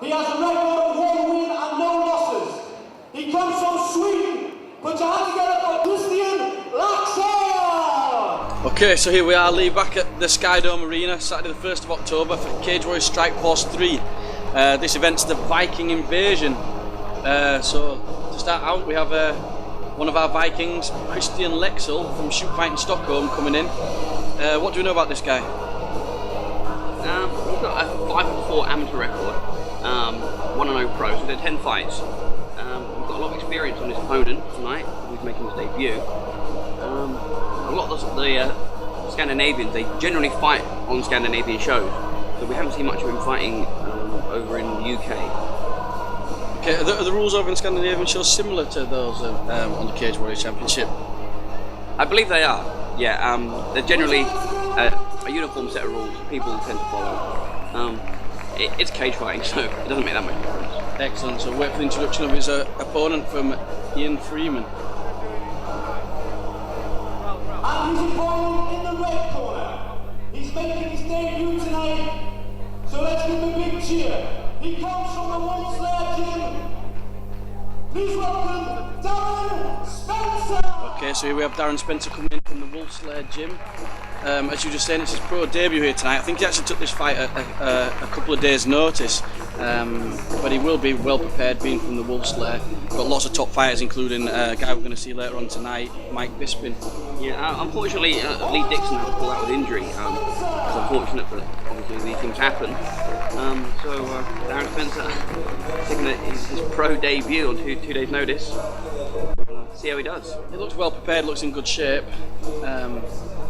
He has a record of 1 win and no losses. He comes from Sweden. Put your hand together for Kristian Lexell! Okay, so here we are, Lee, back at the Skydome Arena, Saturday the 1st of October for Cagewarriors Strike Force 3. This event's the Viking Invasion. So to start out, we have one of our Vikings, Kristian Lexell from Shoot Fight in Stockholm, coming in. What do we know about this guy? He's got a 5-4 amateur record, 1-0 pro, so he did 10 fights. We've got a lot of experience on his opponent tonight, who's making his debut. A lot of the Scandinavians, they generally fight on Scandinavian shows, so we haven't seen much of him fighting over in the UK. Okay, are the rules over in Scandinavian shows similar to those on the Cagewarriors Championship? I believe they are, yeah. They're generally a uniform set of rules people tend to follow. It's cage fighting, so it doesn't make that much difference. Excellent, so wait for the introduction of his opponent from Ian Freeman. And his opponent in the red corner. He's making his debut tonight, so let's give him a big cheer. He comes from the Wolfslair Gym. Please welcome Darren Spencer! Okay, so here we have Darren Spencer coming in from the Wolfslair Gym. As you were just saying, it's his pro debut here tonight. I think he actually took this fight at a couple of days' notice, but he will be well prepared, being from the Wolfslair. Got lots of top fighters, including a guy we're going to see later on tonight, Mike Bisping. Yeah, unfortunately, Lee Dixon had to pull out with injury. It's unfortunate, but obviously these things happen. So Darren Spencer taking his pro debut on two days' notice. See how he does. He looks well prepared, looks in good shape.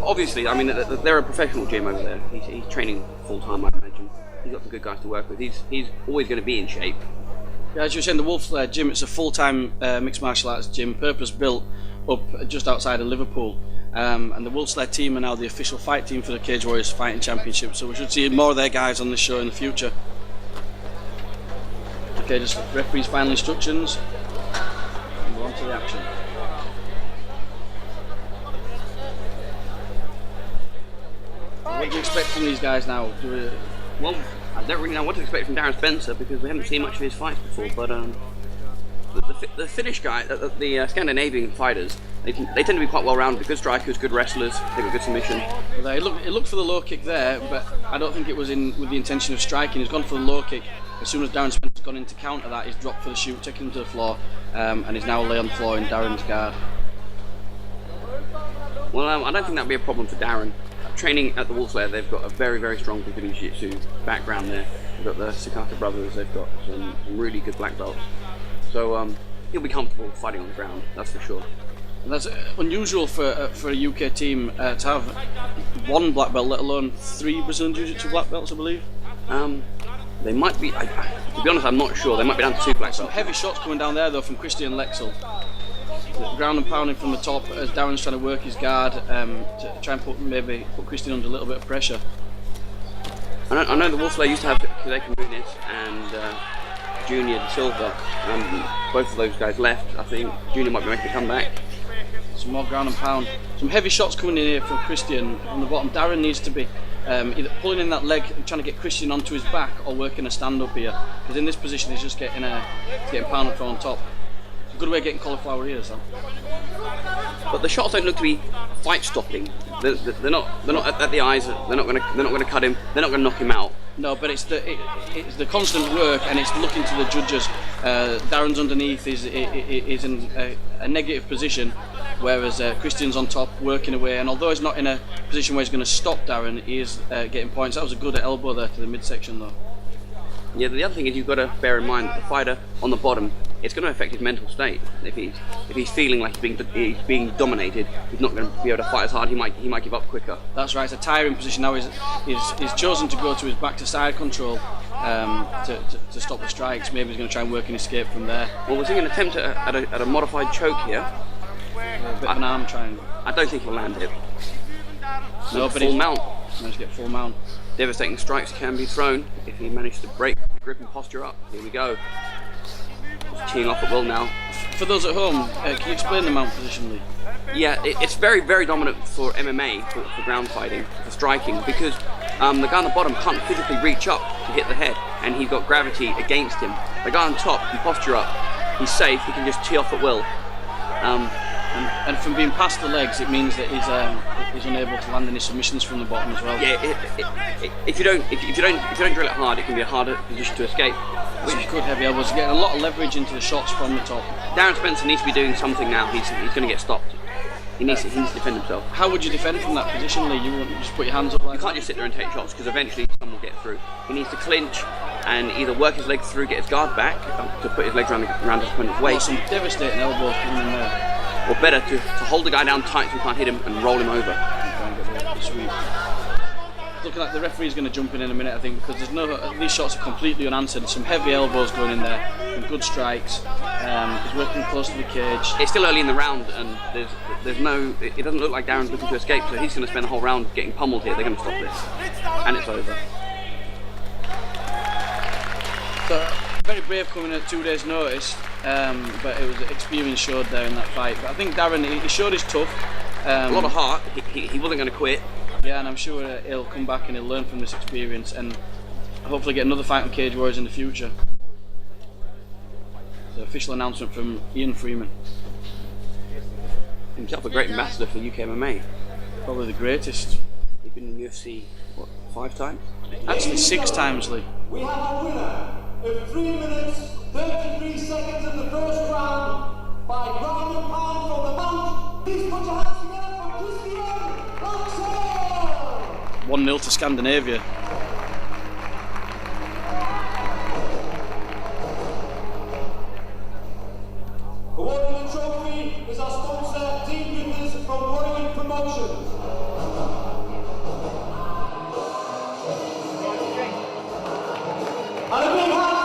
Obviously, I mean, they're a professional gym over there. He's training full time, I imagine. He's got some good guys to work with. He's always going to be in shape. Yeah, as you were saying, the Wolfslair Gym, it's a full-time mixed martial arts gym, purpose-built up just outside of Liverpool. And the Wolfslair team are now the official fight team for the Cagewarriors Fighting Championship, so we should see more of their guys on this show in the future. Okay, just referee's final instructions, and we're on to the action. What do you expect from these guys now? Well, I don't really know what to expect from Darren Spencer because we haven't seen much of his fights before, but the Finnish guy, the Scandinavian fighters, they tend to be quite well rounded, good strikers, good wrestlers, they've got good submission. It looked for the low kick there, but I don't think it was with the intention of striking. He's gone for the low kick. As soon as Darren Spencer's gone in to counter that, he's dropped for the shoot, taken him to the floor, and he's now lay on the floor in Darren's guard. Well, I don't think that'd be a problem for Darren. Training at the Wolfslair, they've got a very, very strong Brazilian Jiu-Jitsu background there. They've got the Sakata brothers, they've got some really good black belts. So he'll be comfortable fighting on the ground, that's for sure. And that's unusual for a UK team to have one black belt, let alone 3 Brazilian Jiu-Jitsu black belts, I believe. They might be, to be honest, I'm not sure. They might be down to 2 black belts. Some heavy shots coming down there though from Kristian Lexell. Ground and pounding from the top as Darren's trying to work his guard to try and put Kristian under a little bit of pressure. I know the Wolfslair used to have Kadeka Muniz and Junior De Silva. Both of those guys left. I think Junior might be making a comeback. Some more ground and pound. Some heavy shots coming in here from Kristian from the bottom. Darren needs to be either pulling in that leg and trying to get Kristian onto his back or working a stand up here. Because in this position he's just getting pounded from on top. It's a good way of getting cauliflower ears though. But the shots don't look to be fight stopping. They're not at the eyes. They're not going to cut him. They're not going to knock him out. No, but it's the constant work, and it's looking to the judges. Darren's underneath is in a negative position, whereas Kristian's on top working away. And although he's not in a position where he's going to stop Darren, he is getting points. That was a good elbow there to the midsection though. Yeah, the other thing is you've got to bear in mind that the fighter on the bottom, it's going to affect his mental state. If he's feeling like he's being dominated, he's not going to be able to fight as hard. He might give up quicker. That's right. It's a tiring position now. He's chosen to go to his back to side control to stop the strikes. Maybe he's going to try and work an escape from there. Well, we're seeing an attempt at a modified choke here. A bit of an arm triangle. I don't think he'll land it. No, but full mount. Managed to get full mount. Devastating strikes can be thrown if he managed to break the grip and posture up. Here we go. Just teeing off at will now. For those at home, can you explain the mount position, Lee? Yeah, it's very, very dominant for MMA, for ground fighting, for striking, because The guy on the bottom can't physically reach up to hit the head, and he's got gravity against him. The guy on top can posture up, he's safe, he can just tee off at will. And from being past the legs, it means that he's unable to land any submissions from the bottom as well. Yeah, if you don't drill it hard, it can be a harder position to escape. Some good heavy elbows, getting a lot of leverage into the shots from the top. Darren Spencer needs to be doing something now. He's going to get stopped. He needs to defend himself. How would you defend from that position, Lee? You wouldn't just put your hands up like that? You can't just sit there and take shots, because eventually someone will get through. He needs to clinch and either work his legs through, get his guard back to put his legs around his opponent's waist. Some devastating elbows coming in there. Or better, to hold the guy down tight so he can't hit him and roll him over. Sweet. Looking like the referee's going to jump in a minute, I think, because these shots are completely unanswered. Some heavy elbows going in there, and good strikes. He's working close to the cage. It's still early in the round, and there's no. It doesn't look like Darren's looking to escape, so he's going to spend the whole round getting pummeled here. They're going to stop this, and it's over. So very brave coming at 2 days' notice, but it was experience showed there in that fight. But I think Darren, he showed his tough. A lot of heart. He wasn't going to quit. Yeah, and I'm sure he'll come back and he'll learn from this experience and hopefully get another fight on Cagewarriors in the future. The official announcement from Ian Freeman. Himself a great ambassador for UK MMA. Probably the greatest. He's been in UFC, what, 5 times? Actually 6 times, Lee. We have a winner of 3 minutes, 33 seconds in the first round by ground and pound from the mount. Please put your hands together for Kristian Lexell! 1-0 to Scandinavia. Awarding the trophy is our sponsor, Team Goodness from Warrior Promotions. And a big hand